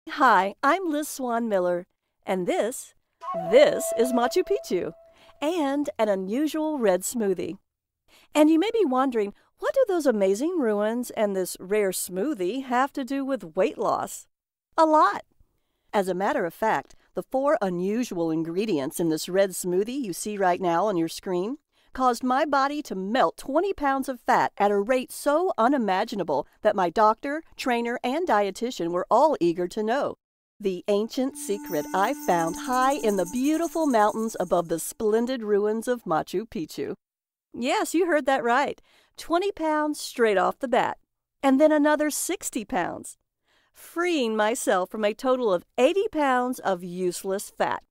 Hi, I'm Liz Swan Miller, and this is Machu Picchu, and an unusual red smoothie. And you may be wondering, what do those amazing ruins and this rare smoothie have to do with weight loss? A lot. As a matter of fact, the four unusual ingredients in this red smoothie you see right now on your screen caused my body to melt 20 pounds of fat at a rate so unimaginable that my doctor, trainer, and dietitian were all eager to know. The ancient secret I found high in the beautiful mountains above the splendid ruins of Machu Picchu. Yes, you heard that right. 20 pounds straight off the bat. And then another 60 pounds. Freeing myself from a total of 80 pounds of useless fat.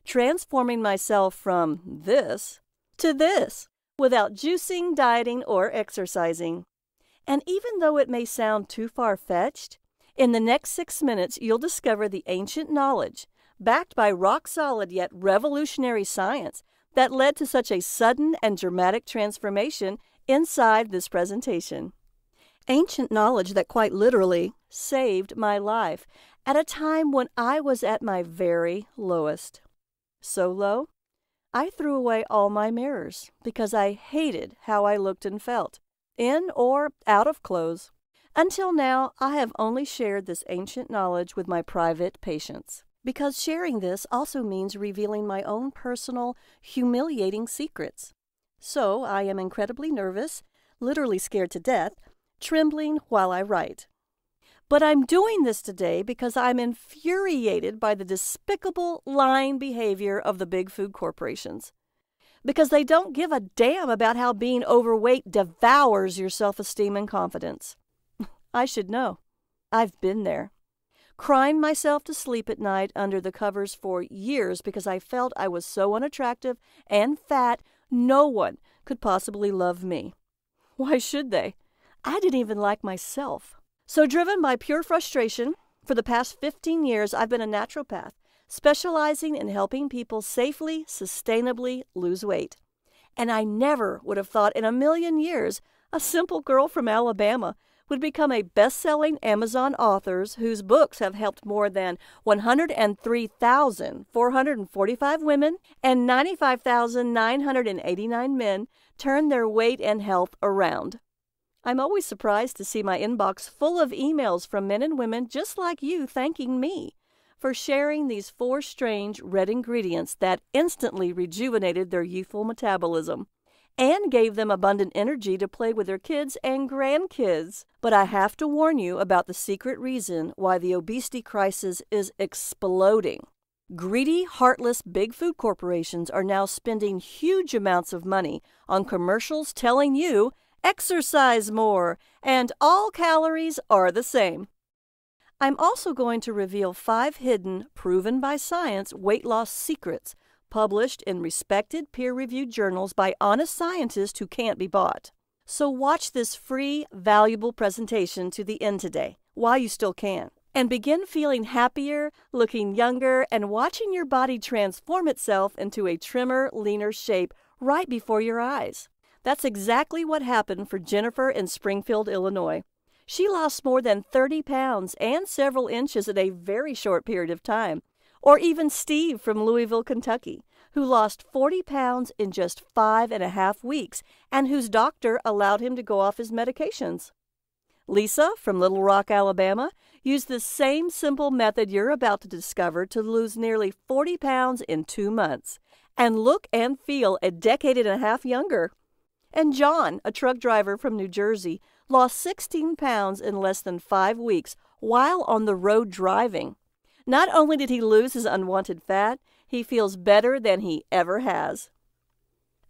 Transforming myself from this to this, without juicing, dieting, or exercising. And even though it may sound too far-fetched, in the next 6 minutes you'll discover the ancient knowledge, backed by rock-solid yet revolutionary science, that led to such a sudden and dramatic transformation inside this presentation. Ancient knowledge that quite literally saved my life at a time when I was at my very lowest. So low, I threw away all my mirrors because I hated how I looked and felt, in or out of clothes. Until now, I have only shared this ancient knowledge with my private patients, because sharing this also means revealing my own personal, humiliating secrets. So I am incredibly nervous, literally scared to death, trembling while I write. But I'm doing this today because I'm infuriated by the despicable, lying behavior of the big food corporations. Because they don't give a damn about how being overweight devours your self-esteem and confidence. I should know. I've been there. Crying myself to sleep at night under the covers for years because I felt I was so unattractive and fat, no one could possibly love me. Why should they? I didn't even like myself. So driven by pure frustration, for the past 15 years I've been a naturopath, specializing in helping people safely, sustainably lose weight. And I never would have thought in a million years a simple girl from Alabama would become a best-selling Amazon author whose books have helped more than 103,445 women and 95,989 men turn their weight and health around. I'm always surprised to see my inbox full of emails from men and women just like you thanking me for sharing these four strange red ingredients that instantly rejuvenated their youthful metabolism and gave them abundant energy to play with their kids and grandkids. But I have to warn you about the secret reason why the obesity crisis is exploding. Greedy, heartless big food corporations are now spending huge amounts of money on commercials telling you exercise more, and all calories are the same. I'm also going to reveal 5 hidden, proven by science weight loss secrets published in respected peer-reviewed journals by honest scientists who can't be bought. So watch this free, valuable presentation to the end today, while you still can, and begin feeling happier, looking younger, and watching your body transform itself into a trimmer, leaner shape right before your eyes. That's exactly what happened for Jennifer in Springfield, Illinois. She lost more than 30 pounds and several inches in a very short period of time. Or even Steve from Louisville, Kentucky, who lost 40 pounds in just 5.5 weeks and whose doctor allowed him to go off his medications. Lisa from Little Rock, Alabama, used the same simple method you're about to discover to lose nearly 40 pounds in 2 months and look and feel a decade and a half younger. And John, a truck driver from New Jersey, lost 16 pounds in less than 5 weeks while on the road driving. Not only did he lose his unwanted fat, he feels better than he ever has.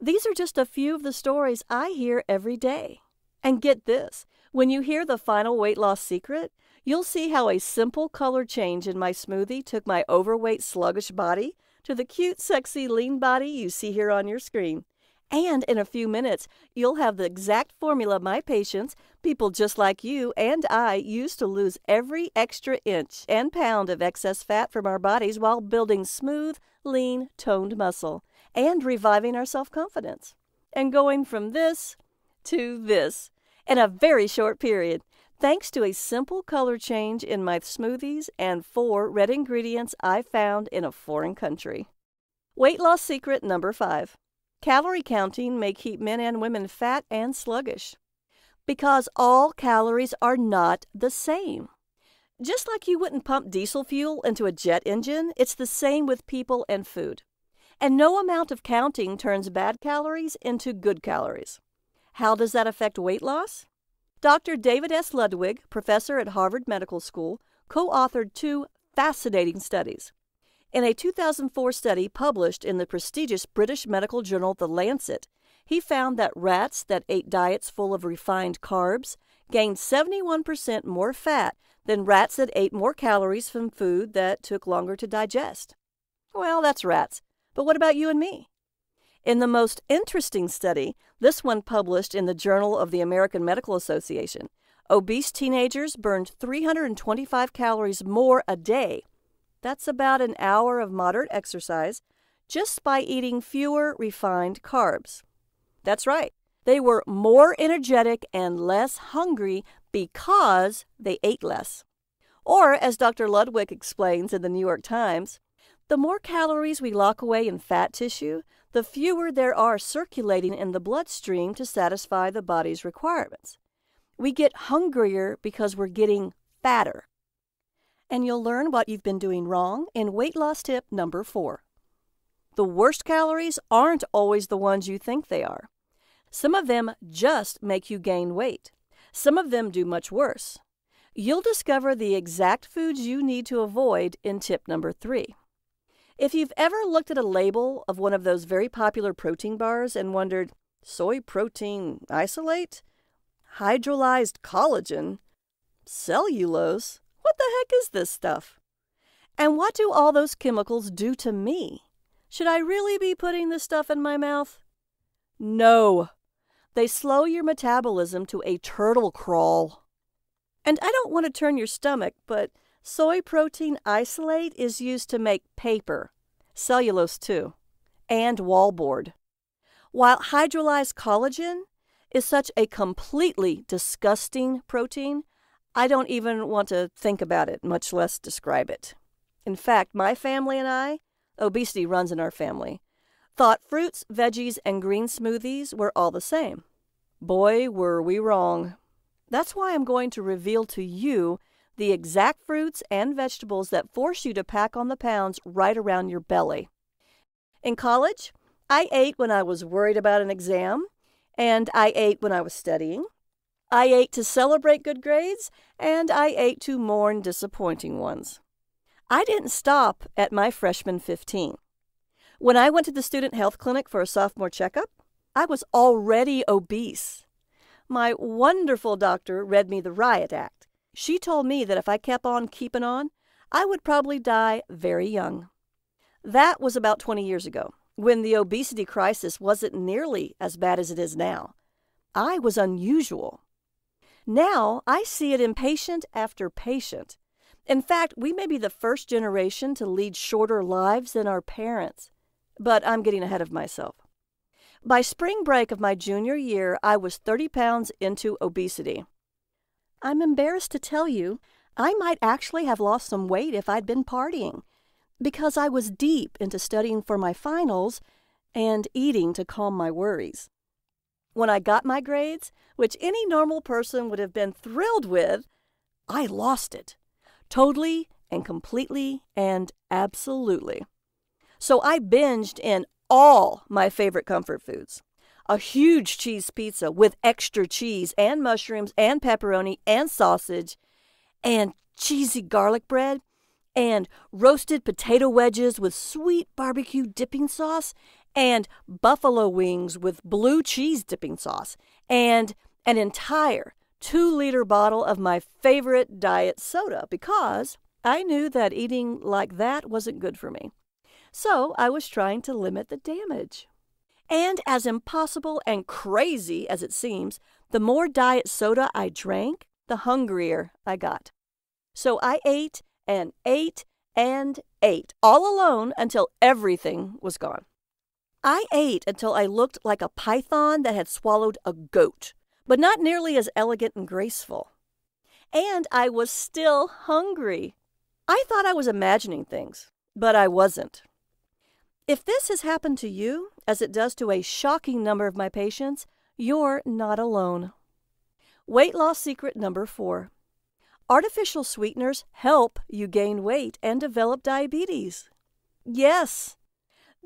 These are just a few of the stories I hear every day. And get this, when you hear the final weight loss secret, you'll see how a simple color change in my smoothie took my overweight, sluggish body to the cute, sexy, lean body you see here on your screen. And in a few minutes, you'll have the exact formula my patients, people just like you and I, use to lose every extra inch and pound of excess fat from our bodies while building smooth, lean, toned muscle and reviving our self-confidence. And going from this to this in a very short period. thanks to a simple color change in my smoothies and 4 red ingredients I found in a foreign country. Weight loss secret number 5. Calorie counting may keep men and women fat and sluggish. Because all calories are not the same. Just like you wouldn't pump diesel fuel into a jet engine, it's the same with people and food. And no amount of counting turns bad calories into good calories. How does that affect weight loss? Dr. David S. Ludwig, professor at Harvard Medical School, co-authored 2 fascinating studies. In a 2004 study published in the prestigious British medical journal The Lancet, he found that rats that ate diets full of refined carbs gained 71% more fat than rats that ate more calories from food that took longer to digest. Well, that's rats. But what about you and me? In the most interesting study, this one published in the Journal of the American Medical Association, obese teenagers burned 325 calories more a day. That's about an hour of moderate exercise just by eating fewer refined carbs. That's right. They were more energetic and less hungry because they ate less. Or, as Dr. Ludwig explains in the New York Times, the more calories we lock away in fat tissue, the fewer there are circulating in the bloodstream to satisfy the body's requirements. We get hungrier because we're getting fatter. And you'll learn what you've been doing wrong in weight loss tip number 4. The worst calories aren't always the ones you think they are. Some of them just make you gain weight. Some of them do much worse. You'll discover the exact foods you need to avoid in tip number 3. If you've ever looked at a label of one of those very popular protein bars and wondered, soy protein isolate? Hydrolyzed collagen? Cellulose? What the heck is this stuff? And what do all those chemicals do to me? Should I really be putting this stuff in my mouth? No. They slow your metabolism to a turtle crawl. And I don't want to turn your stomach, but soy protein isolate is used to make paper, cellulose too, and wallboard. While hydrolyzed collagen is such a completely disgusting protein, I don't even want to think about it, much less describe it. In fact, my family and I, obesity runs in our family, thought fruits, veggies, and green smoothies were all the same. Boy, were we wrong. That's why I'm going to reveal to you the exact fruits and vegetables that force you to pack on the pounds right around your belly. In college, I ate when I was worried about an exam, and I ate when I was studying. I ate to celebrate good grades, and I ate to mourn disappointing ones. I didn't stop at my freshman 15. When I went to the student health clinic for a sophomore checkup, I was already obese. My wonderful doctor read me the riot act. She told me that if I kept on keeping on, I would probably die very young. That was about 20 years ago, when the obesity crisis wasn't nearly as bad as it is now. I was unusual. Now I see it in patient after patient. In fact, we may be the first generation to lead shorter lives than our parents. But I'm getting ahead of myself. By spring break of my junior year, I was 30 pounds into obesity. I'm embarrassed to tell you, I might actually have lost some weight if I'd been partying, because I was deep into studying for my finals and eating to calm my worries. When I got my grades, which any normal person would have been thrilled with, I lost it. Totally and completely and absolutely. So I binged in all my favorite comfort foods. A huge cheese pizza with extra cheese and mushrooms and pepperoni and sausage and cheesy garlic bread and roasted potato wedges with sweet barbecue dipping sauce and buffalo wings with blue cheese dipping sauce and an entire 2-liter bottle of my favorite diet soda because I knew that eating like that wasn't good for me. So I was trying to limit the damage. And as impossible and crazy as it seems, the more diet soda I drank, the hungrier I got. So I ate and ate and ate, all alone until everything was gone. I ate until I looked like a python that had swallowed a goat, but not nearly as elegant and graceful. And I was still hungry. I thought I was imagining things, but I wasn't. If this has happened to you, as it does to a shocking number of my patients, you're not alone. Weight loss secret number 4. Artificial sweeteners help you gain weight and develop diabetes. Yes,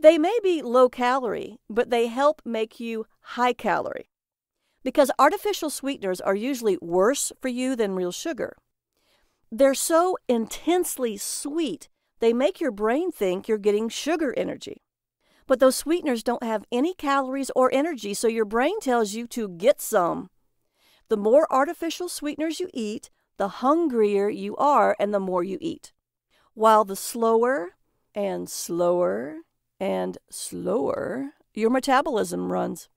they may be low calorie, but they help make you high calorie. Because artificial sweeteners are usually worse for you than real sugar. They're so intensely sweet, they make your brain think you're getting sugar energy. But those sweeteners don't have any calories or energy, so your brain tells you to get some. The more artificial sweeteners you eat, the hungrier you are and the more you eat. While the slower and slower and slower your metabolism runs.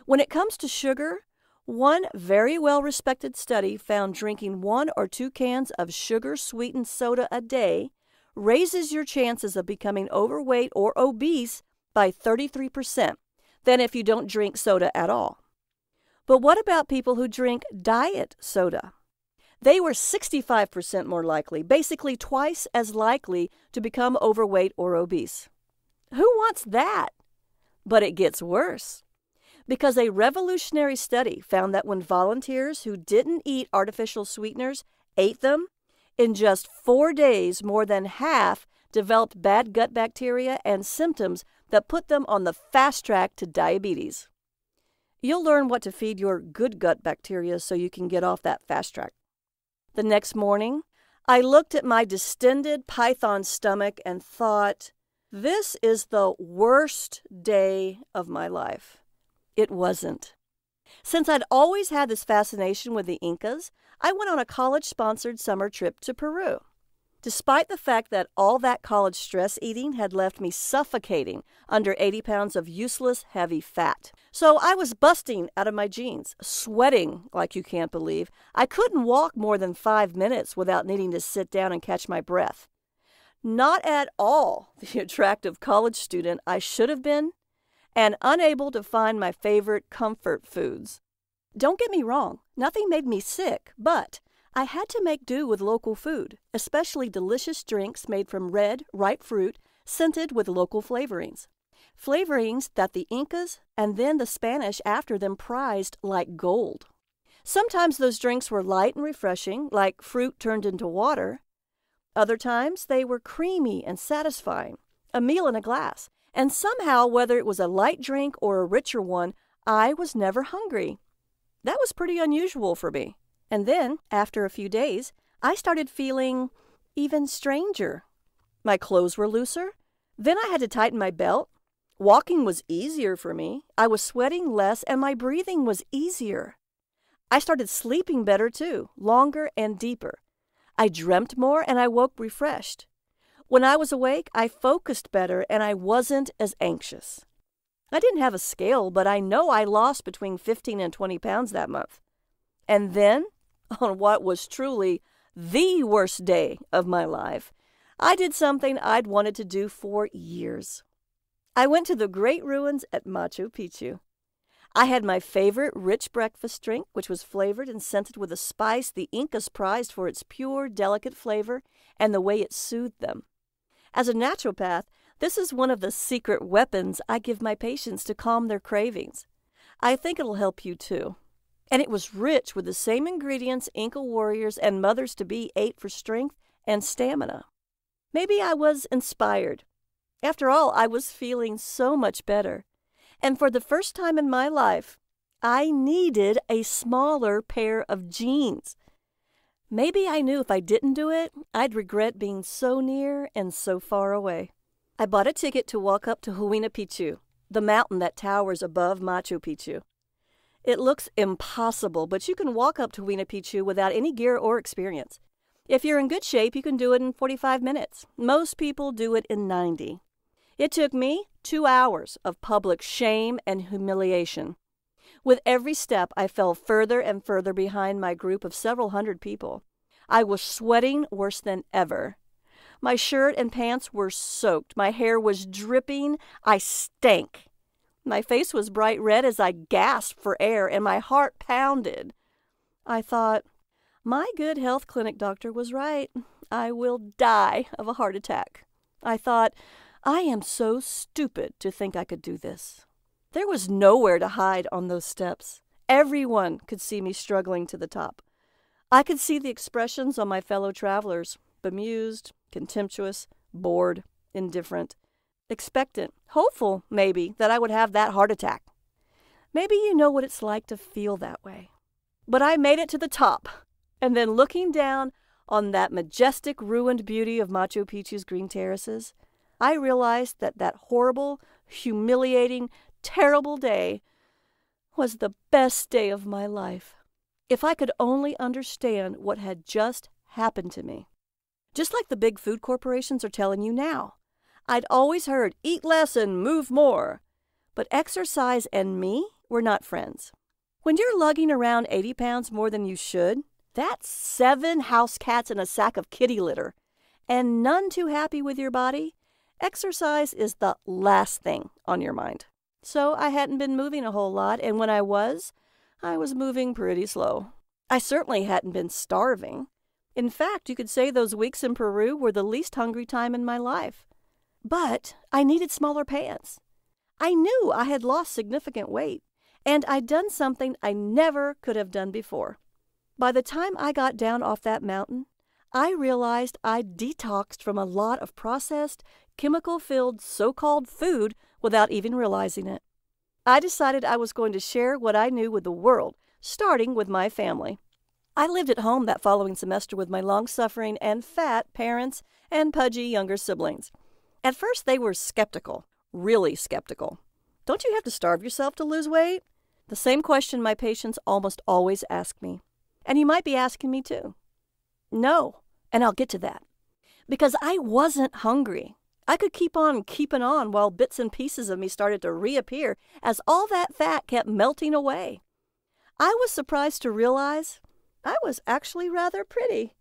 When it comes to sugar, one very well-respected study found drinking 1 or 2 cans of sugar-sweetened soda a day raises your chances of becoming overweight or obese by 33% than if you don't drink soda at all. But what about people who drink diet soda? They were 65% more likely, basically twice as likely to become overweight or obese. Who wants that? But it gets worse. Because a revolutionary study found that when volunteers who didn't eat artificial sweeteners ate them, in just 4 days, more than half developed bad gut bacteria and symptoms that put them on the fast track to diabetes. You'll learn what to feed your good gut bacteria so you can get off that fast track. The next morning, I looked at my distended python stomach and thought, this is the worst day of my life. It wasn't. Since I'd always had this fascination with the Incas, I went on a college-sponsored summer trip to Peru. Despite the fact that all that college stress eating had left me suffocating under 80 pounds of useless, heavy fat. So I was busting out of my jeans, sweating like you can't believe. I couldn't walk more than 5 minutes without needing to sit down and catch my breath. Not at all the attractive college student I should have been, and unable to find my favorite comfort foods. Don't get me wrong, nothing made me sick, but I had to make do with local food, especially delicious drinks made from red, ripe fruit, scented with local flavorings. Flavorings that the Incas and then the Spanish after them prized like gold. Sometimes those drinks were light and refreshing, like fruit turned into water. Other times they were creamy and satisfying, a meal in a glass. And somehow, whether it was a light drink or a richer one, I was never hungry. That was pretty unusual for me. And then, after a few days, I started feeling even stranger. My clothes were looser. Then I had to tighten my belt. Walking was easier for me. I was sweating less, and my breathing was easier. I started sleeping better, too, longer and deeper. I dreamt more, and I woke refreshed. When I was awake, I focused better, and I wasn't as anxious. I didn't have a scale, but I know I lost between 15 and 20 pounds that month. And then, on what was truly the worst day of my life, I did something I'd wanted to do for years. I went to the great ruins at Machu Picchu. I had my favorite rich breakfast drink, which was flavored and scented with a spice the Incas prized for its pure, delicate flavor and the way it soothed them. As a naturopath, this is one of the secret weapons I give my patients to calm their cravings. I think it'll help you too. And it was rich with the same ingredients Inca warriors and mothers-to-be ate for strength and stamina. Maybe I was inspired. After all, I was feeling so much better. And for the first time in my life, I needed a smaller pair of jeans. Maybe I knew if I didn't do it, I'd regret being so near and so far away. I bought a ticket to walk up to Huayna Picchu, the mountain that towers above Machu Picchu. It looks impossible, but you can walk up to Huayna Picchu without any gear or experience. If you're in good shape, you can do it in 45 minutes. Most people do it in 90. It took me 2 hours of public shame and humiliation. With every step, I fell further and further behind my group of several hundred people. I was sweating worse than ever. My shirt and pants were soaked. My hair was dripping. I stank. My face was bright red as I gasped for air, and my heart pounded. I thought, My good health clinic doctor was right. I will die of a heart attack. I thought, I am so stupid to think I could do this. There was nowhere to hide on those steps. Everyone could see me struggling to the top. I could see the expressions on my fellow travelers, bemused, contemptuous, bored, indifferent, expectant, hopeful, maybe, that I would have that heart attack. Maybe you know what it's like to feel that way. But I made it to the top, and then looking down on that majestic ruined beauty of Machu Picchu's green terraces, I realized that that horrible, humiliating, terrible day was the best day of my life. If I could only understand what had just happened to me. Just like the big food corporations are telling you now. I'd always heard, eat less and move more. But exercise and me were not friends. When you're lugging around 80 pounds more than you should, that's 7 house cats in a sack of kitty litter, and none too happy with your body, exercise is the last thing on your mind. So I hadn't been moving a whole lot, and when I was moving pretty slow. I certainly hadn't been starving. In fact, you could say those weeks in Peru were the least hungry time in my life. But I needed smaller pants. I knew I had lost significant weight, and I'd done something I never could have done before. By the time I got down off that mountain, I realized I'd detoxed from a lot of processed, chemical-filled so-called food without even realizing it. I decided I was going to share what I knew with the world, starting with my family. I lived at home that following semester with my long-suffering and fat parents and pudgy younger siblings. At first, they were skeptical, really skeptical. Don't you have to starve yourself to lose weight? The same question my patients almost always ask me. And you might be asking me too. No, and I'll get to that. Because I wasn't hungry. I could keep on keeping on while bits and pieces of me started to reappear as all that fat kept melting away. I was surprised to realize I was actually rather pretty.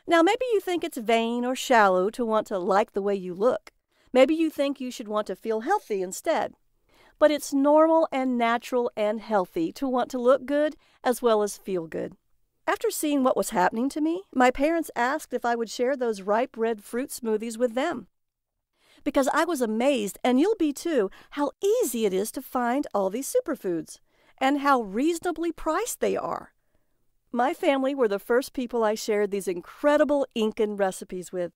Now, maybe you think it's vain or shallow to want to like the way you look. Maybe you think you should want to feel healthy instead. But it's normal and natural and healthy to want to look good as well as feel good. After seeing what was happening to me, my parents asked if I would share those ripe red fruit smoothies with them. Because I was amazed, and you'll be too, how easy it is to find all these superfoods, and how reasonably priced they are. My family were the first people I shared these incredible Incan recipes with.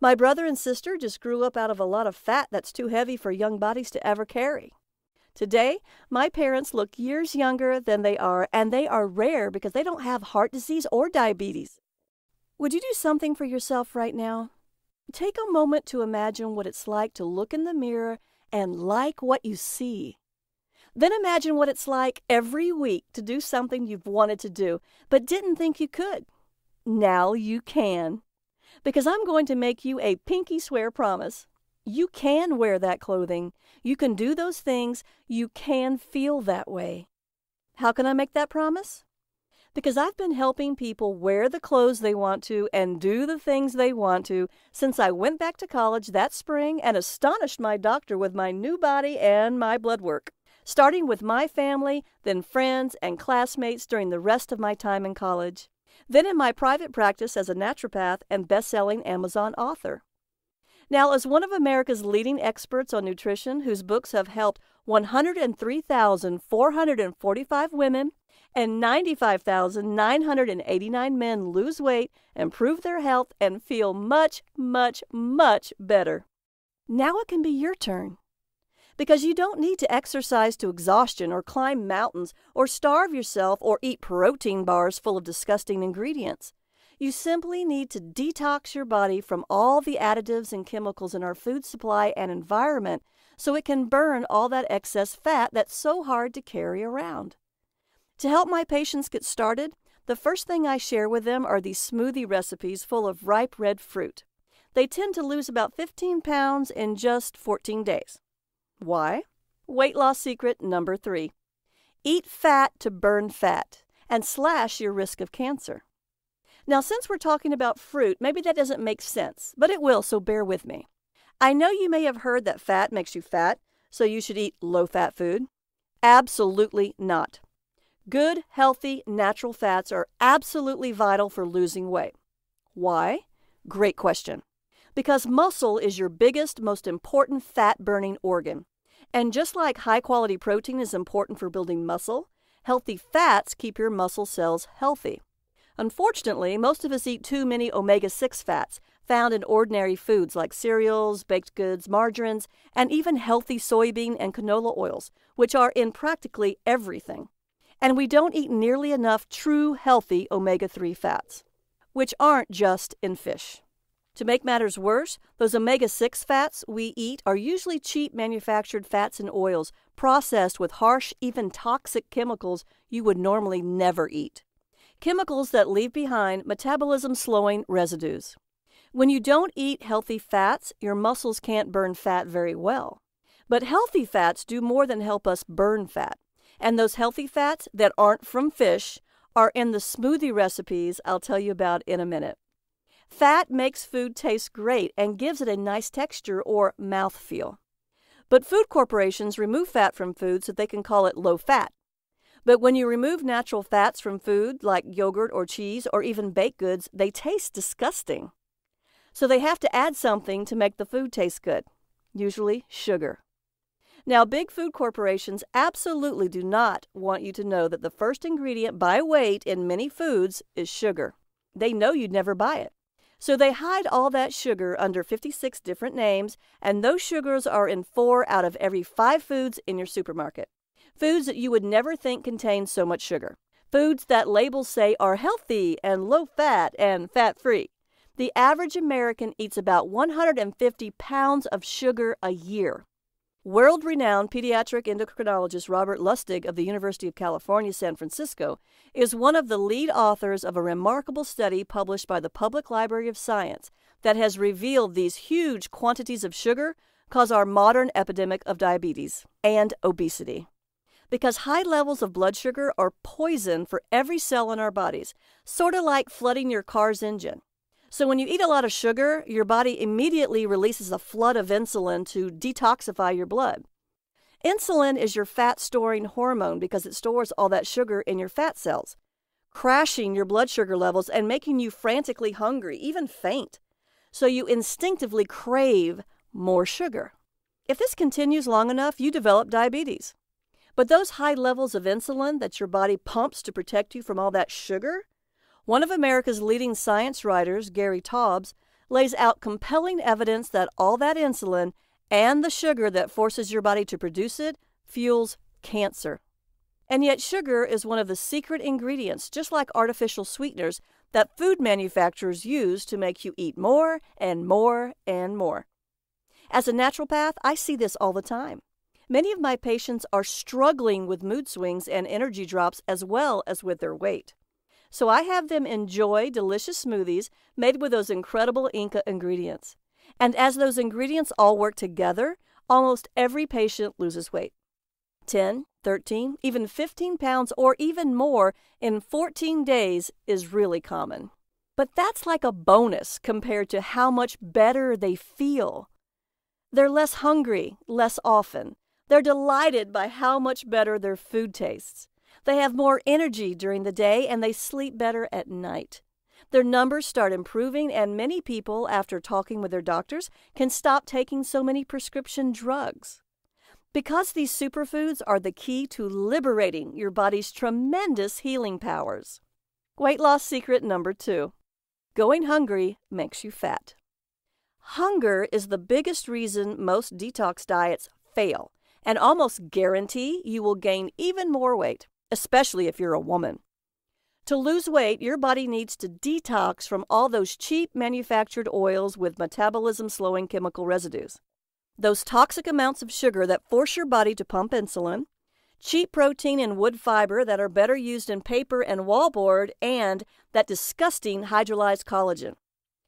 My brother and sister just grew up out of a lot of fat that's too heavy for young bodies to ever carry. Today, my parents look years younger than they are, and they are rare because they don't have heart disease or diabetes. Would you do something for yourself right now? Take a moment to imagine what it's like to look in the mirror and like what you see. Then imagine what it's like every week to do something you've wanted to do, but didn't think you could. Now you can. Because I'm going to make you a pinky swear promise. You can wear that clothing. You can do those things. You can feel that way. How can I make that promise? Because I've been helping people wear the clothes they want to and do the things they want to since I went back to college that spring and astonished my doctor with my new body and my blood work, starting with my family, then friends and classmates during the rest of my time in college, then in my private practice as a naturopath and best-selling Amazon author. Now, as one of America's leading experts on nutrition whose books have helped 103,445 women and 95,989 men lose weight, improve their health, and feel much, much, much better. Now it can be your turn. Because you don't need to exercise to exhaustion or climb mountains or starve yourself or eat protein bars full of disgusting ingredients. You simply need to detox your body from all the additives and chemicals in our food supply and environment so it can burn all that excess fat that's so hard to carry around. To help my patients get started, the first thing I share with them are these smoothie recipes full of ripe red fruit. They tend to lose about 15 pounds in just 14 days. Why? Weight loss secret number 3. Eat fat to burn fat and slash your risk of cancer. Now, since we're talking about fruit, maybe that doesn't make sense, but it will, so bear with me. I know you may have heard that fat makes you fat, so you should eat low-fat food. Absolutely not. Good, healthy, natural fats are absolutely vital for losing weight. Why? Great question. Because muscle is your biggest, most important fat-burning organ. And just like high-quality protein is important for building muscle, healthy fats keep your muscle cells healthy. Unfortunately, most of us eat too many omega-6 fats found in ordinary foods like cereals, baked goods, margarines, and even healthy soybean and canola oils, which are in practically everything. And we don't eat nearly enough true healthy omega-3 fats, which aren't just in fish. To make matters worse, those omega-6 fats we eat are usually cheap manufactured fats and oils processed with harsh, even toxic chemicals you would normally never eat. Chemicals that leave behind metabolism-slowing residues. When you don't eat healthy fats, your muscles can't burn fat very well. But healthy fats do more than help us burn fat. And those healthy fats that aren't from fish are in the smoothie recipes I'll tell you about in a minute. Fat makes food taste great and gives it a nice texture or mouthfeel. But food corporations remove fat from food so they can call it low fat. But when you remove natural fats from food like yogurt or cheese or even baked goods, they taste disgusting. So they have to add something to make the food taste good, usually sugar. Now, big food corporations absolutely do not want you to know that the first ingredient by weight in many foods is sugar. They know you'd never buy it. So they hide all that sugar under 56 different names, and those sugars are in 4 out of every 5 foods in your supermarket. Foods that you would never think contain so much sugar. Foods that labels say are healthy and low-fat and fat-free. The average American eats about 150 pounds of sugar a year. World-renowned pediatric endocrinologist Robert Lustig of the University of California, San Francisco, is one of the lead authors of a remarkable study published by the Public Library of Science that has revealed these huge quantities of sugar cause our modern epidemic of diabetes and obesity. Because high levels of blood sugar are poison for every cell in our bodies, sort of like flooding your car's engine. So when you eat a lot of sugar, your body immediately releases a flood of insulin to detoxify your blood. Insulin is your fat-storing hormone because it stores all that sugar in your fat cells, crashing your blood sugar levels and making you frantically hungry, even faint. So you instinctively crave more sugar. If this continues long enough, you develop diabetes. But those high levels of insulin that your body pumps to protect you from all that sugar, one of America's leading science writers, Gary Taubes, lays out compelling evidence that all that insulin and the sugar that forces your body to produce it fuels cancer. And yet sugar is one of the secret ingredients, just like artificial sweeteners, that food manufacturers use to make you eat more and more and more. As a naturopath, I see this all the time. Many of my patients are struggling with mood swings and energy drops as well as with their weight. So I have them enjoy delicious smoothies made with those incredible Inca ingredients. And as those ingredients all work together, almost every patient loses weight. 10, 13, even 15 pounds or even more in 14 days is really common. But that's like a bonus compared to how much better they feel. They're less hungry, less often. They're delighted by how much better their food tastes. They have more energy during the day and they sleep better at night. Their numbers start improving, and many people, after talking with their doctors, can stop taking so many prescription drugs. Because these superfoods are the key to liberating your body's tremendous healing powers. Weight loss secret number 2. Going hungry makes you fat. Hunger is the biggest reason most detox diets fail, and almost guarantee you will gain even more weight, especially if you're a woman. To lose weight, your body needs to detox from all those cheap manufactured oils with metabolism-slowing chemical residues. Those toxic amounts of sugar that force your body to pump insulin, cheap protein and wood fiber that are better used in paper and wallboard, and that disgusting hydrolyzed collagen.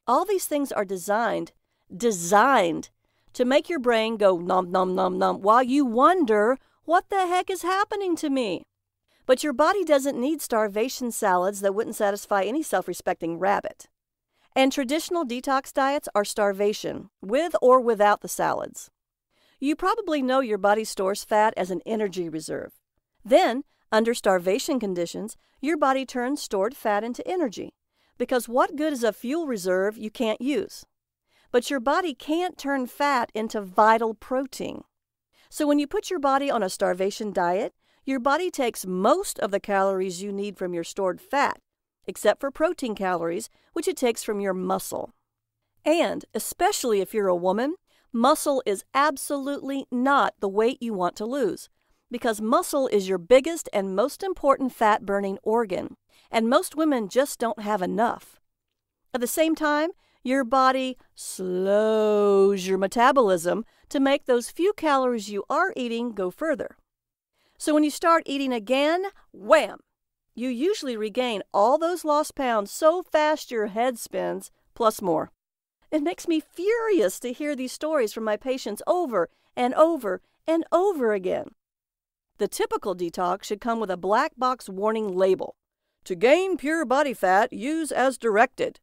All these things are designed to make your brain go nom nom nom nom while you wonder, what the heck is happening to me? But your body doesn't need starvation salads that wouldn't satisfy any self-respecting rabbit. And traditional detox diets are starvation, with or without the salads. You probably know your body stores fat as an energy reserve. Then, Under starvation conditions, your body turns stored fat into energy, because what good is a fuel reserve you can't use? But your body can't turn fat into vital protein. So when you put your body on a starvation diet, your body takes most of the calories you need from your stored fat, except for protein calories, which it takes from your muscle. And, especially if you're a woman, muscle is absolutely not the weight you want to lose, because muscle is your biggest and most important fat-burning organ, and most women just don't have enough. At the same time, your body slows your metabolism to make those few calories you are eating go further. So when you start eating again, wham! You usually regain all those lost pounds so fast your head spins, plus more. It makes me furious to hear these stories from my patients over and over and over again. The typical detox should come with a black box warning label. To gain pure body fat, use as directed.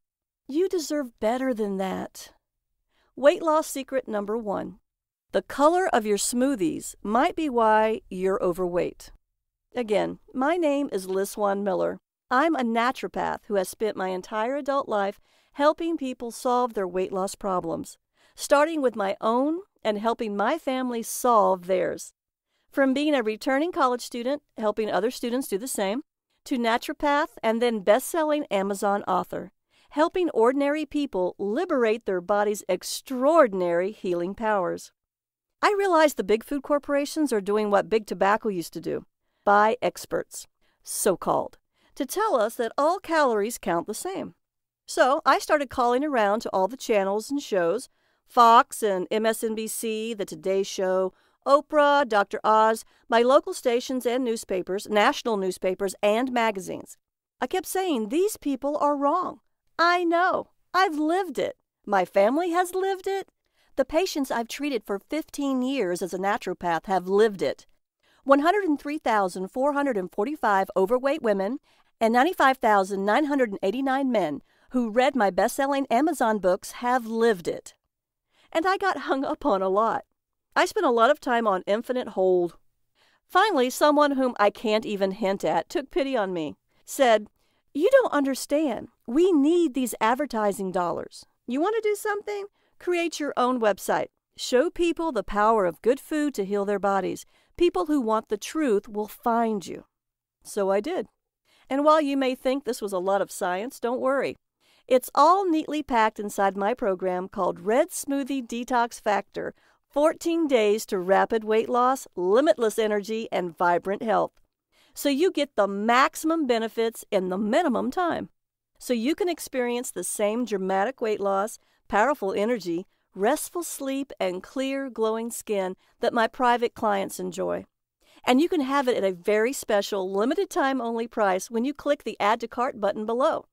You deserve better than that. Weight loss secret number 1. The color of your smoothies might be why you're overweight. Again, my name is Liz Swan Miller. I'm a naturopath who has spent my entire adult life helping people solve their weight loss problems, starting with my own and helping my family solve theirs. From being a returning college student, helping other students do the same, to naturopath and then best-selling Amazon author, helping ordinary people liberate their body's extraordinary healing powers. I realize the big food corporations are doing what big tobacco used to do, buy experts, so-called, to tell us that all calories count the same. So I started calling around to all the channels and shows, Fox and MSNBC, The Today Show, Oprah, Dr. Oz, my local stations and newspapers, national newspapers, and magazines. I kept saying, these people are wrong. I know. I've lived it. My family has lived it. The patients I've treated for 15 years as a naturopath have lived it. 103,445 overweight women and 95,989 men who read my best-selling Amazon books have lived it. And I got hung up on a lot. I spent a lot of time on infinite hold. Finally, someone whom I can't even hint at took pity on me, said, "You don't understand. We need these advertising dollars. You want to do something? Create your own website. Show people the power of good food to heal their bodies. People who want the truth will find you." So I did. And while you may think this was a lot of science, don't worry. It's all neatly packed inside my program called Red Smoothie Detox Factor, 14 days to rapid weight loss, limitless energy, and vibrant health. So you get the maximum benefits in the minimum time. So you can experience the same dramatic weight loss, powerful energy, restful sleep, and clear, glowing skin that my private clients enjoy. And you can have it at a very special, limited time only price when you click the Add to Cart button below.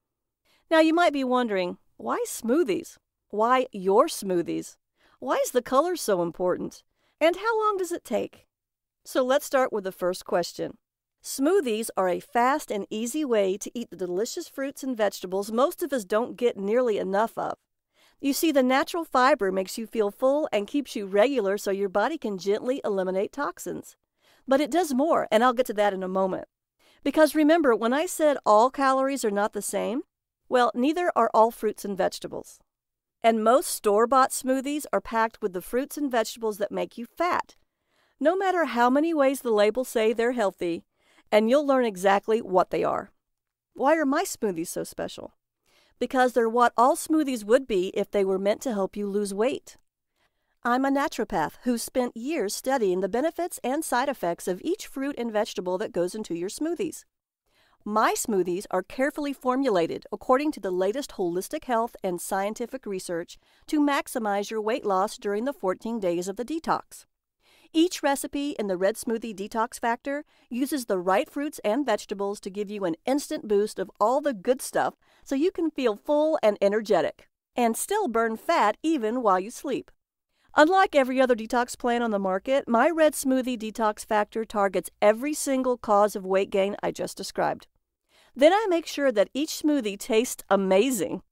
Now you might be wondering, why smoothies? Why your smoothies? Why is the color so important? And how long does it take? So let's start with the first question. Smoothies are a fast and easy way to eat the delicious fruits and vegetables most of us don't get nearly enough of. You see, the natural fiber makes you feel full and keeps you regular so your body can gently eliminate toxins. But it does more, and I'll get to that in a moment. Because remember, when I said all calories are not the same, well, neither are all fruits and vegetables. And most store-bought smoothies are packed with the fruits and vegetables that make you fat. No matter how many ways the labels say they're healthy, and you'll learn exactly what they are. Why are my smoothies so special? Because they're what all smoothies would be if they were meant to help you lose weight. I'm a naturopath who spent years studying the benefits and side effects of each fruit and vegetable that goes into your smoothies. My smoothies are carefully formulated according to the latest holistic health and scientific research to maximize your weight loss during the 14 days of the detox. Each recipe in the Red Smoothie Detox Factor uses the right fruits and vegetables to give you an instant boost of all the good stuff so you can feel full and energetic, and still burn fat even while you sleep. Unlike every other detox plan on the market, my Red Smoothie Detox Factor targets every single cause of weight gain I just described. Then I make sure that each smoothie tastes amazing.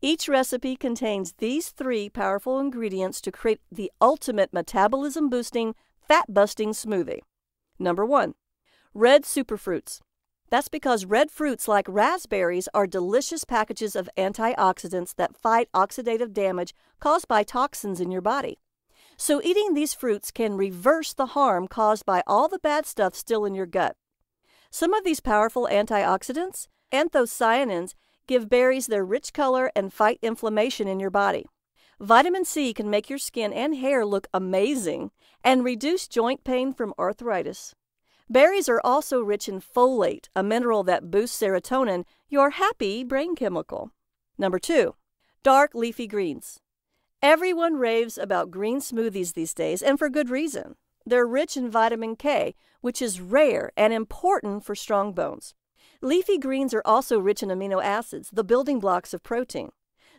Each recipe contains these 3 powerful ingredients to create the ultimate metabolism-boosting, fat-busting smoothie. Number 1, Red superfruits. That's because red fruits like raspberries are delicious packages of antioxidants that fight oxidative damage caused by toxins in your body. So eating these fruits can reverse the harm caused by all the bad stuff still in your gut. Some of these powerful antioxidants, anthocyanins, give berries their rich color and fight inflammation in your body. Vitamin C can make your skin and hair look amazing and reduce joint pain from arthritis. Berries are also rich in folate, a mineral that boosts serotonin, your happy brain chemical. Number 2, dark leafy greens. Everyone raves about green smoothies these days, and for good reason. They're rich in vitamin K, which is rare and important for strong bones. Leafy greens are also rich in amino acids, the building blocks of protein.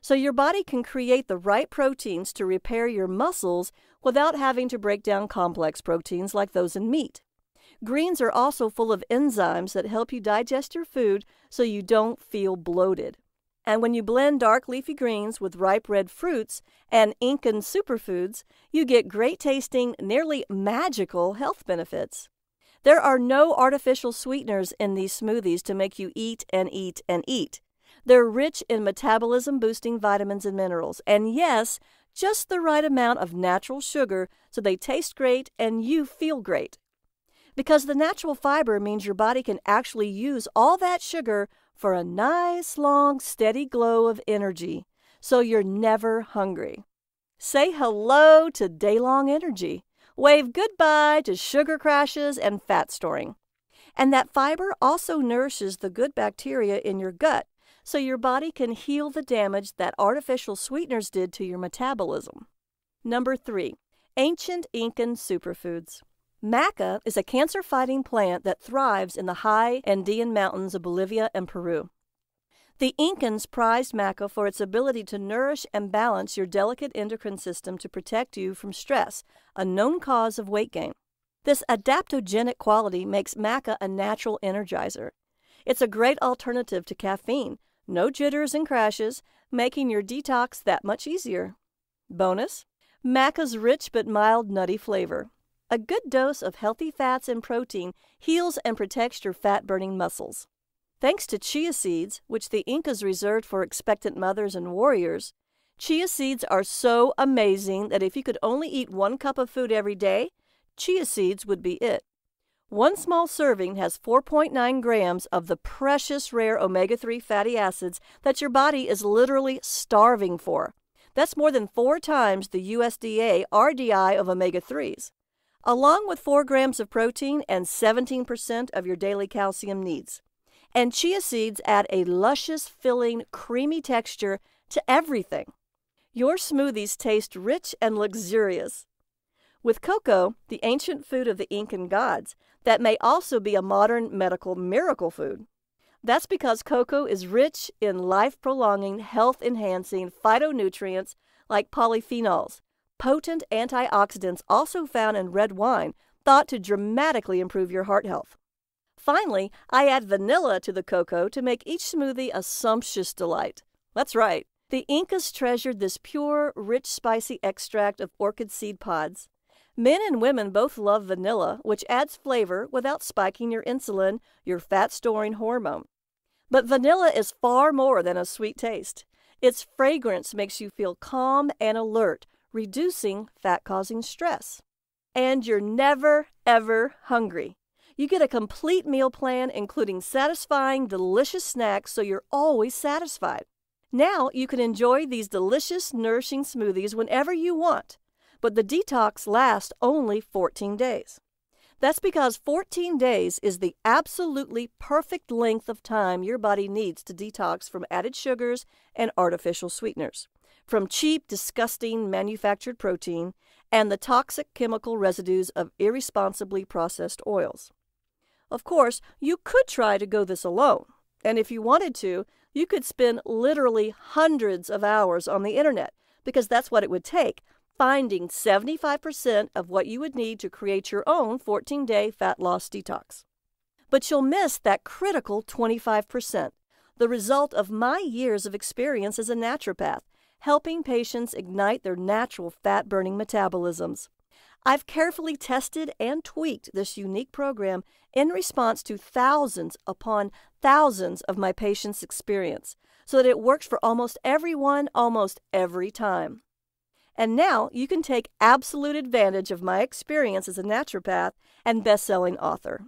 So your body can create the right proteins to repair your muscles without having to break down complex proteins like those in meat. Greens are also full of enzymes that help you digest your food so you don't feel bloated. And when you blend dark leafy greens with ripe red fruits and Incan superfoods, you get great tasting, nearly magical health benefits. There are no artificial sweeteners in these smoothies to make you eat and eat and eat. They're rich in metabolism-boosting vitamins and minerals, and yes, just the right amount of natural sugar so they taste great and you feel great. Because the natural fiber means your body can actually use all that sugar for a nice, long, steady glow of energy, so you're never hungry. Say hello to day-long energy. Wave goodbye to sugar crashes and fat storing. And that fiber also nourishes the good bacteria in your gut, so your body can heal the damage that artificial sweeteners did to your metabolism. Number 3, ancient Incan superfoods. Maca is a cancer-fighting plant that thrives in the high Andean mountains of Bolivia and Peru. The Incans prized maca for its ability to nourish and balance your delicate endocrine system to protect you from stress, a known cause of weight gain. This adaptogenic quality makes maca a natural energizer. It's a great alternative to caffeine, no jitters and crashes, making your detox that much easier. Bonus, maca's rich but mild nutty flavor. A good dose of healthy fats and protein heals and protects your fat-burning muscles. Thanks to chia seeds, which the Incas reserved for expectant mothers and warriors, chia seeds are so amazing that if you could only eat 1 cup of food every day, chia seeds would be it. 1 small serving has 4.9 grams of the precious rare omega-3 fatty acids that your body is literally starving for. That's more than 4 times the USDA RDI of omega-3s. Along with 4 grams of protein and 17% of your daily calcium needs. And chia seeds add a luscious, filling, creamy texture to everything. Your smoothies taste rich and luxurious. With cocoa, the ancient food of the Incan gods, that may also be a modern medical miracle food. That's because cocoa is rich in life-prolonging, health-enhancing phytonutrients like polyphenols, potent antioxidants also found in red wine, thought to dramatically improve your heart health. Finally, I add vanilla to the cocoa to make each smoothie a sumptuous delight. That's right, the Incas treasured this pure, rich, spicy extract of orchid seed pods. Men and women both love vanilla, which adds flavor without spiking your insulin, your fat-storing hormone. But vanilla is far more than a sweet taste. Its fragrance makes you feel calm and alert, reducing fat-causing stress. And you're never, ever hungry. You get a complete meal plan including satisfying, delicious snacks so you're always satisfied. Now you can enjoy these delicious, nourishing smoothies whenever you want, but the detox lasts only 14 days. That's because 14 days is the absolutely perfect length of time your body needs to detox from added sugars and artificial sweeteners, from cheap, disgusting manufactured protein, and the toxic chemical residues of irresponsibly processed oils. Of course, you could try to go this alone, and if you wanted to, you could spend literally hundreds of hours on the internet, because that's what it would take, finding 75% of what you would need to create your own 14-day fat loss detox. But you'll miss that critical 25%, the result of my years of experience as a naturopath, helping patients ignite their natural fat-burning metabolisms. I've carefully tested and tweaked this unique program in response to thousands upon thousands of my patients' experience so that it works for almost everyone almost every time. And now you can take absolute advantage of my experience as a naturopath and best-selling author.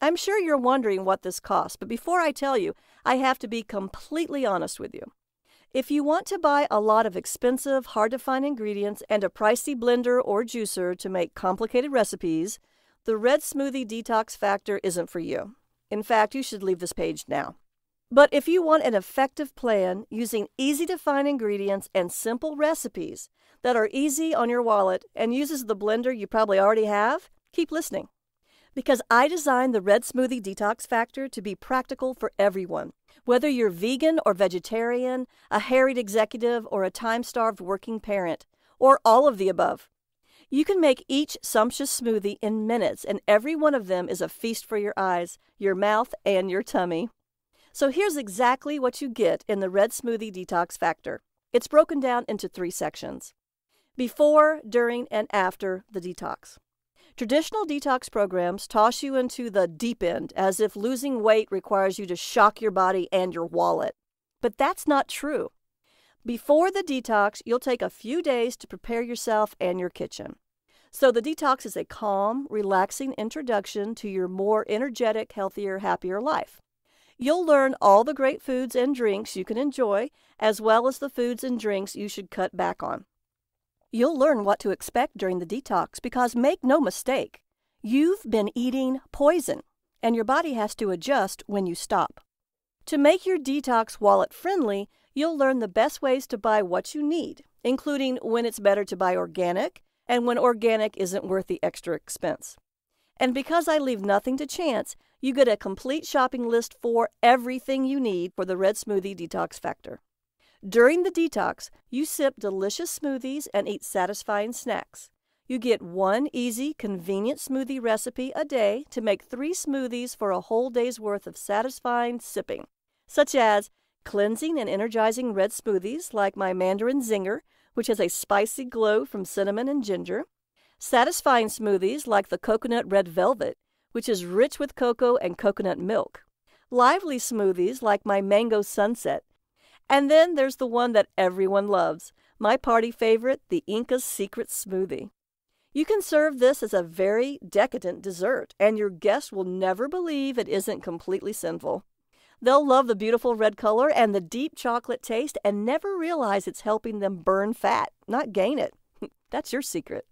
I'm sure you're wondering what this costs, but before I tell you, I have to be completely honest with you. If you want to buy a lot of expensive, hard-to-find ingredients and a pricey blender or juicer to make complicated recipes, the Red Smoothie Detox Factor isn't for you. In fact, you should leave this page now. But if you want an effective plan using easy-to-find ingredients and simple recipes that are easy on your wallet and uses the blender you probably already have, keep listening. Because I designed the Red Smoothie Detox Factor to be practical for everyone. Whether you're vegan or vegetarian, a harried executive, or a time-starved working parent, or all of the above. You can make each sumptuous smoothie in minutes, and every one of them is a feast for your eyes, your mouth, and your tummy. So here's exactly what you get in the Red Smoothie Detox Factor. It's broken down into 3 sections: before, during, and after the detox. Traditional detox programs toss you into the deep end as if losing weight requires you to shock your body and your wallet. But that's not true. Before the detox, you'll take a few days to prepare yourself and your kitchen. So the detox is a calm, relaxing introduction to your more energetic, healthier, happier life. You'll learn all the great foods and drinks you can enjoy, as well as the foods and drinks you should cut back on. You'll learn what to expect during the detox because make no mistake, you've been eating poison, and your body has to adjust when you stop. To make your detox wallet friendly, you'll learn the best ways to buy what you need, including when it's better to buy organic and when organic isn't worth the extra expense. And because I leave nothing to chance, you get a complete shopping list for everything you need for the Red Smoothie Detox Factor. During the detox, you sip delicious smoothies and eat satisfying snacks. You get 1 easy, convenient smoothie recipe a day to make 3 smoothies for a whole day's worth of satisfying sipping, such as cleansing and energizing red smoothies like my Mandarin Zinger, which has a spicy glow from cinnamon and ginger, satisfying smoothies like the Coconut Red Velvet, which is rich with cocoa and coconut milk, lively smoothies like my Mango Sunset, and then there's the one that everyone loves, my party favorite, the Inca's Secret Smoothie. You can serve this as a very decadent dessert, and your guests will never believe it isn't completely sinful. They'll love the beautiful red color and the deep chocolate taste and never realize it's helping them burn fat, not gain it. That's your secret.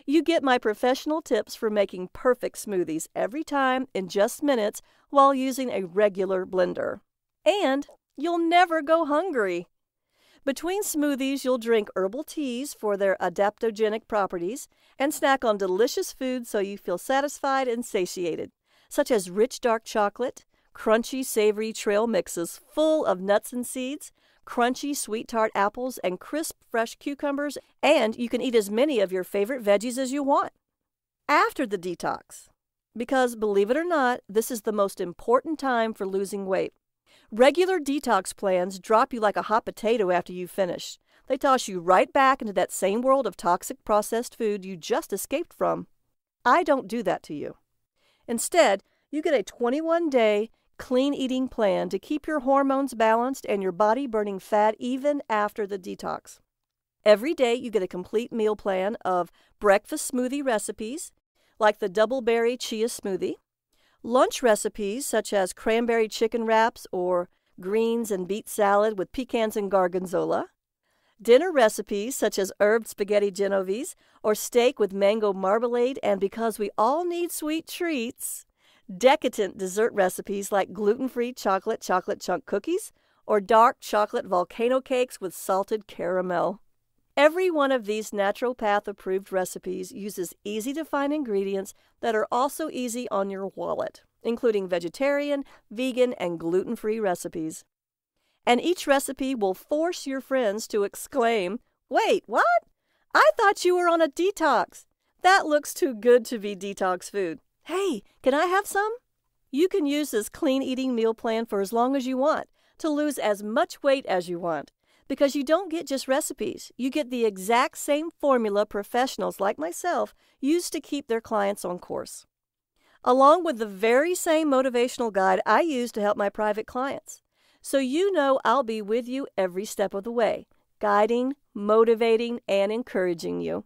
You get my professional tips for making perfect smoothies every time in just minutes while using a regular blender. And you'll never go hungry. Between smoothies, you'll drink herbal teas for their adaptogenic properties and snack on delicious foods so you feel satisfied and satiated, such as rich dark chocolate, crunchy savory trail mixes full of nuts and seeds, crunchy sweet tart apples, and crisp fresh cucumbers, and you can eat as many of your favorite veggies as you want. After the detox, because believe it or not, this is the most important time for losing weight. Regular detox plans drop you like a hot potato after you finish. They toss you right back into that same world of toxic processed food you just escaped from. I don't do that to you. Instead, you get a 21-day clean eating plan to keep your hormones balanced and your body burning fat even after the detox. Every day you get a complete meal plan of breakfast smoothie recipes, like the double berry chia smoothie, lunch recipes such as cranberry chicken wraps or greens and beet salad with pecans and gorgonzola, dinner recipes such as herb spaghetti genovese or steak with mango marmalade, and because we all need sweet treats, decadent dessert recipes like gluten-free chocolate chunk cookies or dark chocolate volcano cakes with salted caramel. Every one of these naturopath-approved recipes uses easy-to-find ingredients that are also easy on your wallet, including vegetarian, vegan, and gluten-free recipes. And each recipe will force your friends to exclaim, "Wait, what? I thought you were on a detox. That looks too good to be detox food. Hey, can I have some?" You can use this clean eating meal plan for as long as you want, to lose as much weight as you want. because you don't get just recipes. You get the exact same formula professionals like myself use to keep their clients on course, along with the very same motivational guide I use to help my private clients. So you know I'll be with you every step of the way, guiding, motivating, and encouraging you.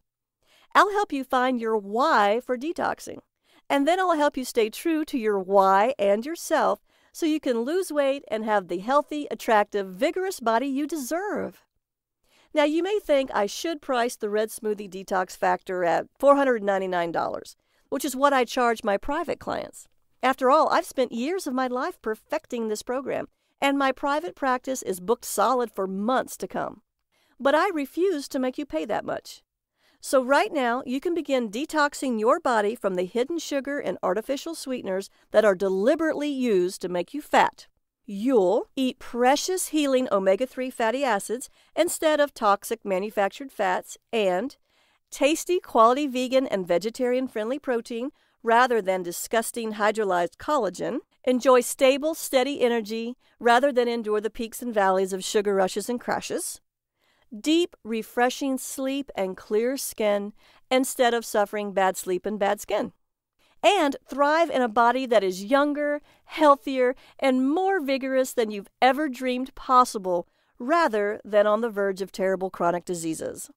I'll help you find your why for detoxing, and then I'll help you stay true to your why and yourself so you can lose weight and have the healthy, attractive, vigorous body you deserve. Now, you may think I should price the Red Smoothie Detox Factor at $499, which is what I charge my private clients. After all, I've spent years of my life perfecting this program, and my private practice is booked solid for months to come. But I refuse to make you pay that much. So right now, you can begin detoxing your body from the hidden sugar and artificial sweeteners that are deliberately used to make you fat. You'll eat precious healing omega-3 fatty acids instead of toxic manufactured fats, and tasty quality vegan and vegetarian-friendly protein rather than disgusting hydrolyzed collagen. Enjoy stable, steady energy rather than endure the peaks and valleys of sugar rushes and crashes. Deep, refreshing sleep and clear skin instead of suffering bad sleep and bad skin. And thrive in a body that is younger, healthier, and more vigorous than you've ever dreamed possible, rather than on the verge of terrible chronic diseases.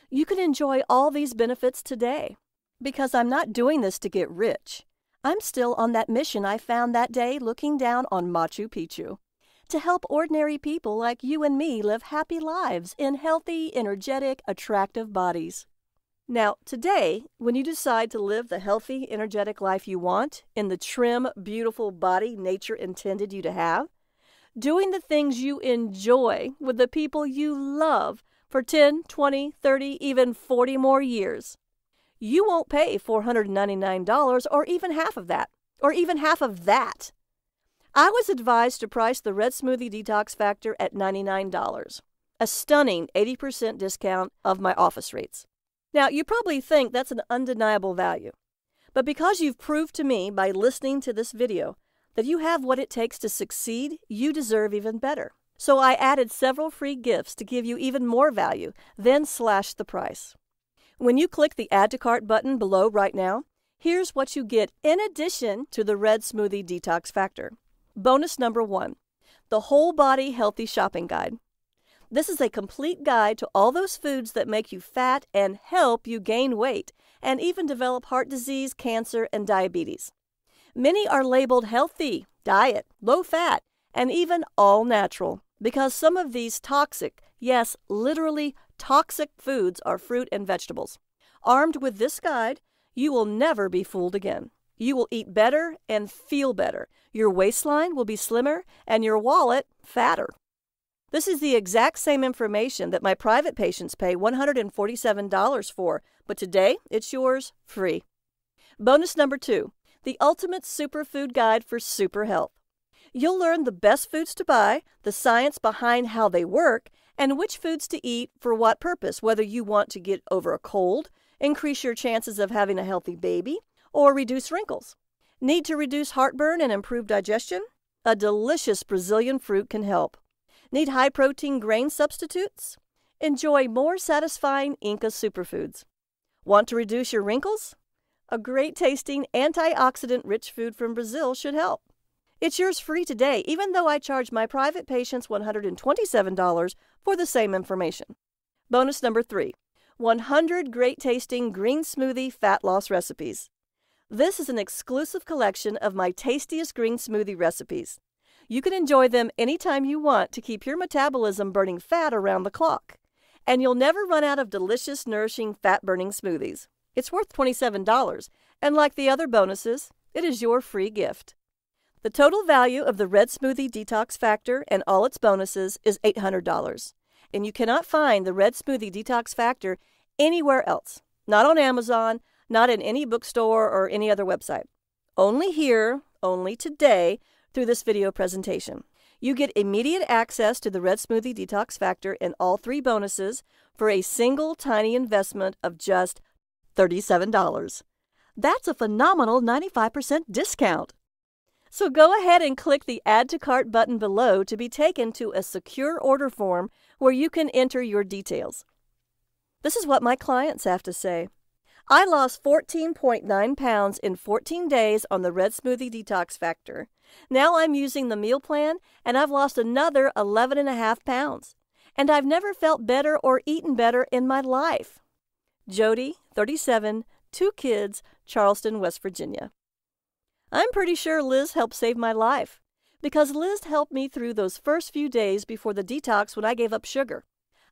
You can enjoy all these benefits today, because I'm not doing this to get rich. I'm still on that mission I found that day looking down on Machu Picchu, to help ordinary people like you and me live happy lives in healthy, energetic, attractive bodies. Now, today, when you decide to live the healthy, energetic life you want in the trim, beautiful body nature intended you to have, doing the things you enjoy with the people you love for 10, 20, 30, even 40 more years, you won't pay $499 or even half of that, I was advised to price the Red Smoothie Detox Factor at $99, a stunning 80% discount of my office rates. Now, you probably think that's an undeniable value, but because you've proved to me by listening to this video that you have what it takes to succeed, you deserve even better. So I added several free gifts to give you even more value, then slashed the price. When you click the Add to Cart button below right now, here's what you get in addition to the Red Smoothie Detox Factor. Bonus number 1, the Whole Body Healthy Shopping Guide. This is a complete guide to all those foods that make you fat and help you gain weight, and even develop heart disease, cancer, and diabetes. Many are labeled healthy, diet, low fat, and even all natural, because some of these toxic, yes, literally toxic foods are fruit and vegetables. Armed with this guide, you will never be fooled again. You will eat better and feel better. Your waistline will be slimmer and your wallet fatter. This is the exact same information that my private patients pay $147 for, but today it's yours free. Bonus number 2, the Ultimate Superfood Guide for Super Health. You'll learn the best foods to buy, the science behind how they work, and which foods to eat for what purpose, whether you want to get over a cold, increase your chances of having a healthy baby, or reduce wrinkles. Need to reduce heartburn and improve digestion? A delicious Brazilian fruit can help. Need high-protein grain substitutes? Enjoy more satisfying Inca superfoods. Want to reduce your wrinkles? A great-tasting, antioxidant-rich food from Brazil should help. It's yours free today, even though I charge my private patients $127 for the same information. Bonus number 3, 100 great-tasting green smoothie fat loss recipes. This is an exclusive collection of my tastiest green smoothie recipes. You can enjoy them anytime you want to keep your metabolism burning fat around the clock. And you'll never run out of delicious, nourishing, fat-burning smoothies. It's worth $27, and like the other bonuses, it is your free gift. The total value of the Red Smoothie Detox Factor and all its bonuses is $800. And you cannot find the Red Smoothie Detox Factor anywhere else. Not on Amazon, not in any bookstore or any other website. Only here, only today, through this video presentation. You get immediate access to the Red Smoothie Detox Factor and all 3 bonuses for a single tiny investment of just $37. That's a phenomenal 95% discount. So go ahead and click the Add to Cart button below to be taken to a secure order form where you can enter your details. This is what my clients have to say. I lost 14.9 pounds in 14 days on the Red Smoothie Detox Factor. Now I'm using the meal plan, and I've lost another 11.5 pounds. And I've never felt better or eaten better in my life. Jody, 37, 2 kids, Charleston, West Virginia. I'm pretty sure Liz helped save my life, because Liz helped me through those first few days before the detox when I gave up sugar.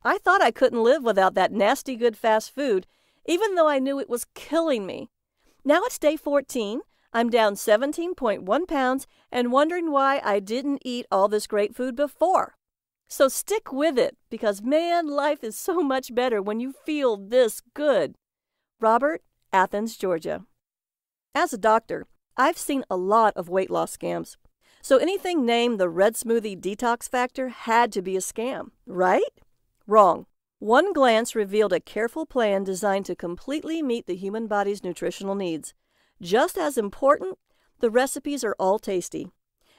I thought I couldn't live without that nasty good fast food, even though I knew it was killing me. Now it's day 14, I'm down 17.1 pounds and wondering why I didn't eat all this great food before. So stick with it, because man, life is so much better when you feel this good. Robert, Athens, Georgia. As a doctor, I've seen a lot of weight loss scams. So anything named the Red Smoothie Detox Factor had to be a scam, right? Wrong. One glance revealed a careful plan designed to completely meet the human body's nutritional needs. Just as important, the recipes are all tasty.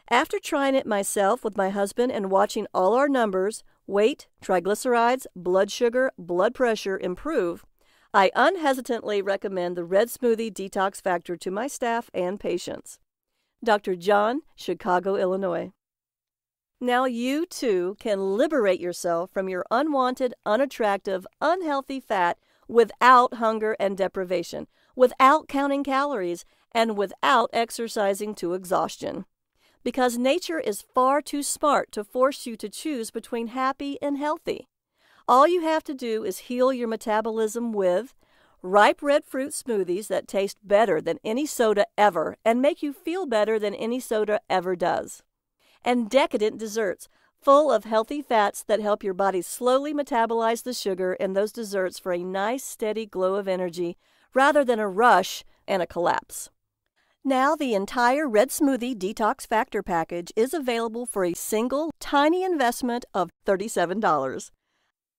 After trying it myself with my husband and watching all our numbers, weight, triglycerides, blood sugar, blood pressure improve, I unhesitantly recommend the Red Smoothie Detox Factor to my staff and patients. Dr. John, Chicago, Illinois. Now you, too, can liberate yourself from your unwanted, unattractive, unhealthy fat without hunger and deprivation, without counting calories, and without exercising to exhaustion. Because nature is far too smart to force you to choose between happy and healthy. All you have to do is heal your metabolism with ripe red fruit smoothies that taste better than any soda ever and make you feel better than any soda ever does. And decadent desserts full of healthy fats that help your body slowly metabolize the sugar in those desserts for a nice, steady glow of energy rather than a rush and a collapse. Now the entire Red Smoothie Detox Factor package is available for a single, tiny investment of $37.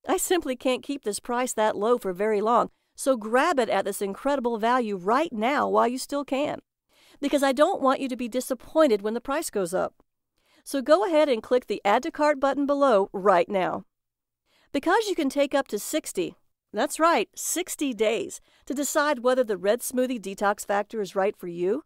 I simply can't keep this price that low for very long, so grab it at this incredible value right now while you still can, because I don't want you to be disappointed when the price goes up. So go ahead and click the Add to Cart button below right now. Because you can take up to 60, that's right, 60 days, to decide whether the Red Smoothie Detox Factor is right for you,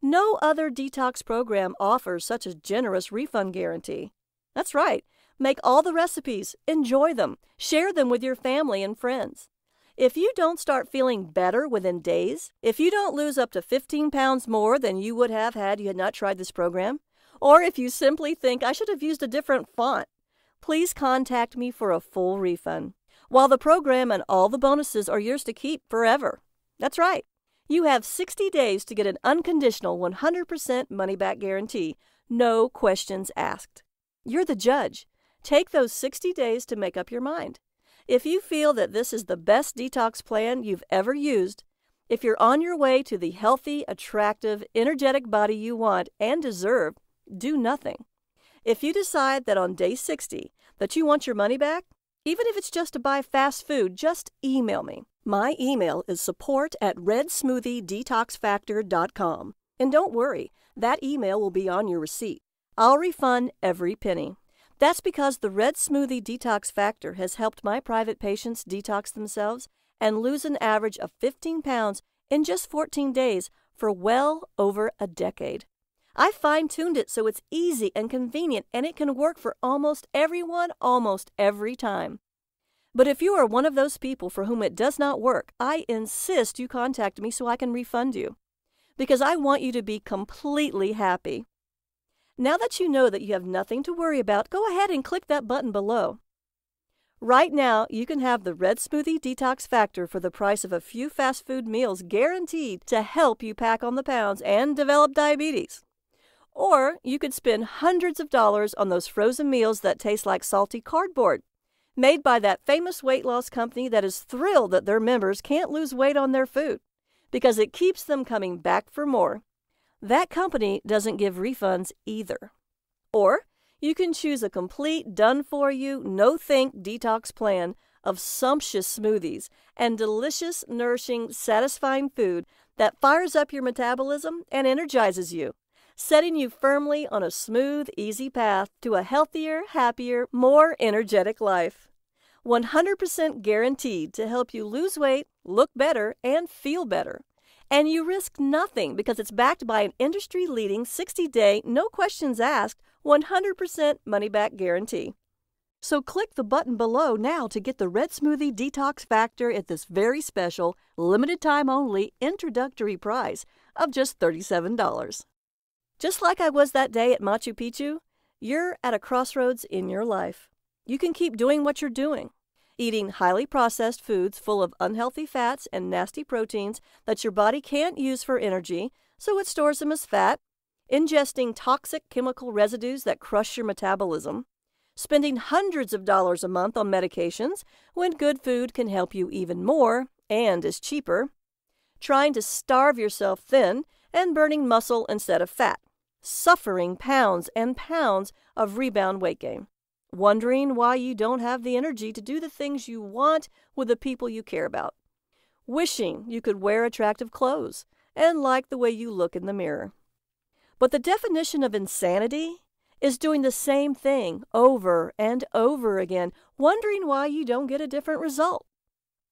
no other detox program offers such a generous refund guarantee. That's right. Make all the recipes, enjoy them, share them with your family and friends. If you don't start feeling better within days, if you don't lose up to 15 pounds more than you would have had you had not tried this program, or if you simply think I should have used a different font, please contact me for a full refund, while the program and all the bonuses are yours to keep forever. That's right. You have 60 days to get an unconditional 100% money-back guarantee, no questions asked. You're the judge. Take those 60 days to make up your mind. If you feel that this is the best detox plan you've ever used, if you're on your way to the healthy, attractive, energetic body you want and deserve, do nothing. If you decide that on day 60 that you want your money back, even if it's just to buy fast food, just email me. My email is support@redsmoothiedetoxfactor.com. And don't worry, that email will be on your receipt. I'll refund every penny. That's because the Red Smoothie Detox Factor has helped my private patients detox themselves and lose an average of 15 pounds in just 14 days for well over a decade. I fine-tuned it so it's easy and convenient, and it can work for almost everyone almost every time. But if you are one of those people for whom it does not work, I insist you contact me so I can refund you, because I want you to be completely happy. Now that you know that you have nothing to worry about, go ahead and click that button below. Right now, you can have the Red Smoothie Detox Factor for the price of a few fast food meals, guaranteed to help you pack on the pounds and develop diabetes. Or you could spend hundreds of dollars on those frozen meals that taste like salty cardboard, made by that famous weight loss company that is thrilled that their members can't lose weight on their food, because it keeps them coming back for more. That company doesn't give refunds either. Or you can choose a complete, done-for-you, no-think detox plan of sumptuous smoothies and delicious, nourishing, satisfying food that fires up your metabolism and energizes you. setting you firmly on a smooth, easy path to a healthier, happier, more energetic life. 100% guaranteed to help you lose weight, look better, and feel better. And you risk nothing because it's backed by an industry-leading 60-day, no questions asked, 100% money-back guarantee. So click the button below now to get the Red Smoothie Detox Factor at this very special, limited-time-only introductory price of just $37. Just like I was that day at Machu Picchu, you're at a crossroads in your life. You can keep doing what you're doing, eating highly processed foods full of unhealthy fats and nasty proteins that your body can't use for energy, so it stores them as fat, ingesting toxic chemical residues that crush your metabolism, spending hundreds of dollars a month on medications when good food can help you even more and is cheaper, trying to starve yourself thin and burning muscle instead of fat, suffering pounds and pounds of rebound weight gain, wondering why you don't have the energy to do the things you want with the people you care about, wishing you could wear attractive clothes and like the way you look in the mirror. But the definition of insanity is doing the same thing over and over again, wondering why you don't get a different result.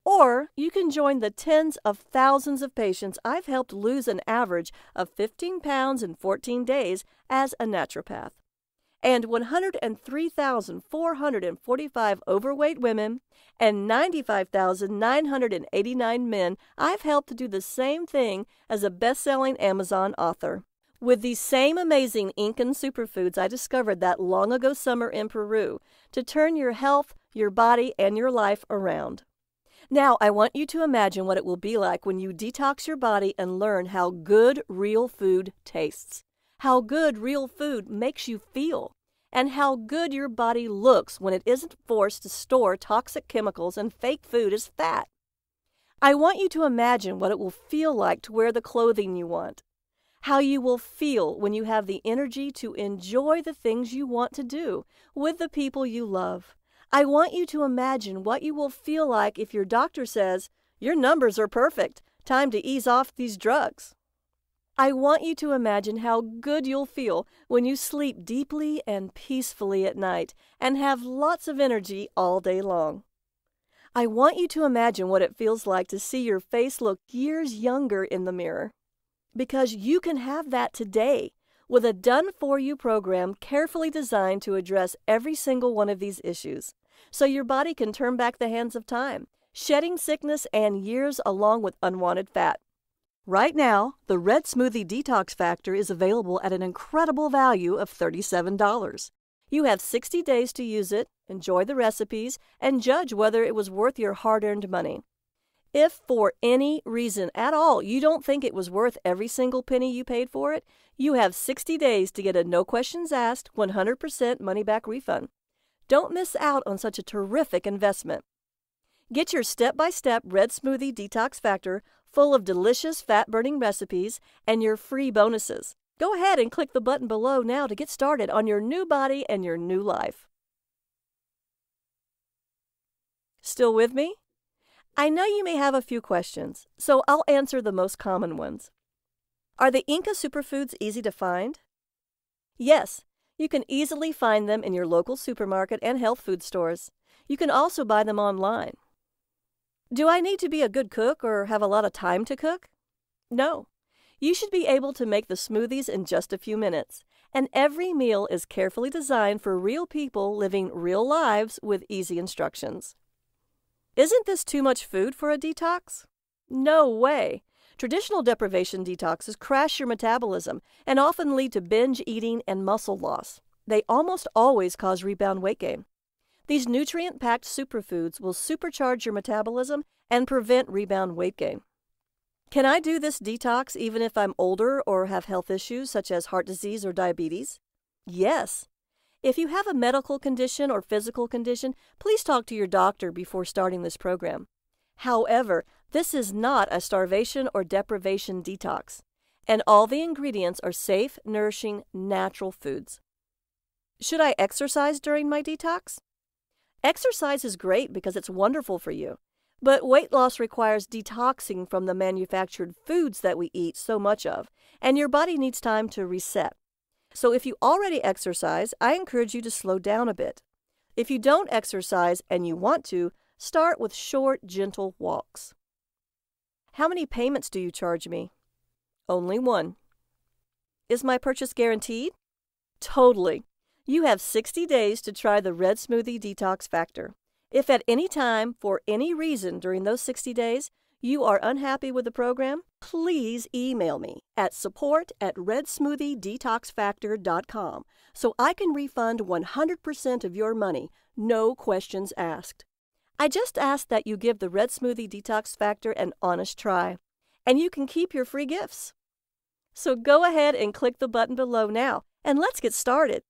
Or you can join the tens of thousands of patients I've helped lose an average of 15 pounds in 14 days as a naturopath, and 103,445 overweight women and 95,989 men I've helped to do the same thing as a best-selling Amazon author. With these same amazing Incan superfoods I discovered that long ago summer in Peru to turn your health, your body, and your life around. Now, I want you to imagine what it will be like when you detox your body and learn how good real food tastes, how good real food makes you feel, and how good your body looks when it isn't forced to store toxic chemicals and fake food as fat. I want you to imagine what it will feel like to wear the clothing you want, how you will feel when you have the energy to enjoy the things you want to do with the people you love. I want you to imagine what you will feel like if your doctor says, "Your numbers are perfect, time to ease off these drugs." I want you to imagine how good you'll feel when you sleep deeply and peacefully at night and have lots of energy all day long. I want you to imagine what it feels like to see your face look years younger in the mirror. Because you can have that today with a done-for-you program carefully designed to address every single one of these issues, so your body can turn back the hands of time, shedding sickness and years along with unwanted fat. Right now, the Red Smoothie Detox Factor is available at an incredible value of $37. You have 60 days to use it, enjoy the recipes, and judge whether it was worth your hard-earned money. If for any reason at all you don't think it was worth every single penny you paid for it, you have 60 days to get a no questions asked 100% money-back refund. Don't miss out on such a terrific investment. Get your step-by-step Red Smoothie Detox Factor full of delicious fat-burning recipes and your free bonuses. Go ahead and click the button below now to get started on your new body and your new life. Still with me? I know you may have a few questions, so I'll answer the most common ones. Are the Inca superfoods easy to find? Yes, you can easily find them in your local supermarket and health food stores. You can also buy them online. Do I need to be a good cook or have a lot of time to cook? No. You should be able to make the smoothies in just a few minutes, and every meal is carefully designed for real people living real lives with easy instructions. Isn't this too much food for a detox? No way. Traditional deprivation detoxes crash your metabolism and often lead to binge eating and muscle loss. They almost always cause rebound weight gain. These nutrient-packed superfoods will supercharge your metabolism and prevent rebound weight gain. Can I do this detox even if I'm older or have health issues such as heart disease or diabetes? Yes. If you have a medical condition or physical condition, please talk to your doctor before starting this program. However, this is not a starvation or deprivation detox, and all the ingredients are safe, nourishing, natural foods. Should I exercise during my detox? Exercise is great because it's wonderful for you, But weight loss requires detoxing from the manufactured foods that we eat so much of, and your body needs time to reset. So if you already exercise, I encourage you to slow down a bit. If you don't exercise and you want to, start with short, gentle walks. How many payments do you charge me? Only one. Is my purchase guaranteed? Totally. You have 60 days to try the Red Smoothie Detox Factor. If at any time, for any reason during those 60 days, you are unhappy with the program, please email me at support@redsmoothiedetoxfactor.com so I can refund 100% of your money, no questions asked. I just ask that you give the Red Smoothie Detox Factor an honest try, and you can keep your free gifts. So go ahead and click the button below now, and let's get started.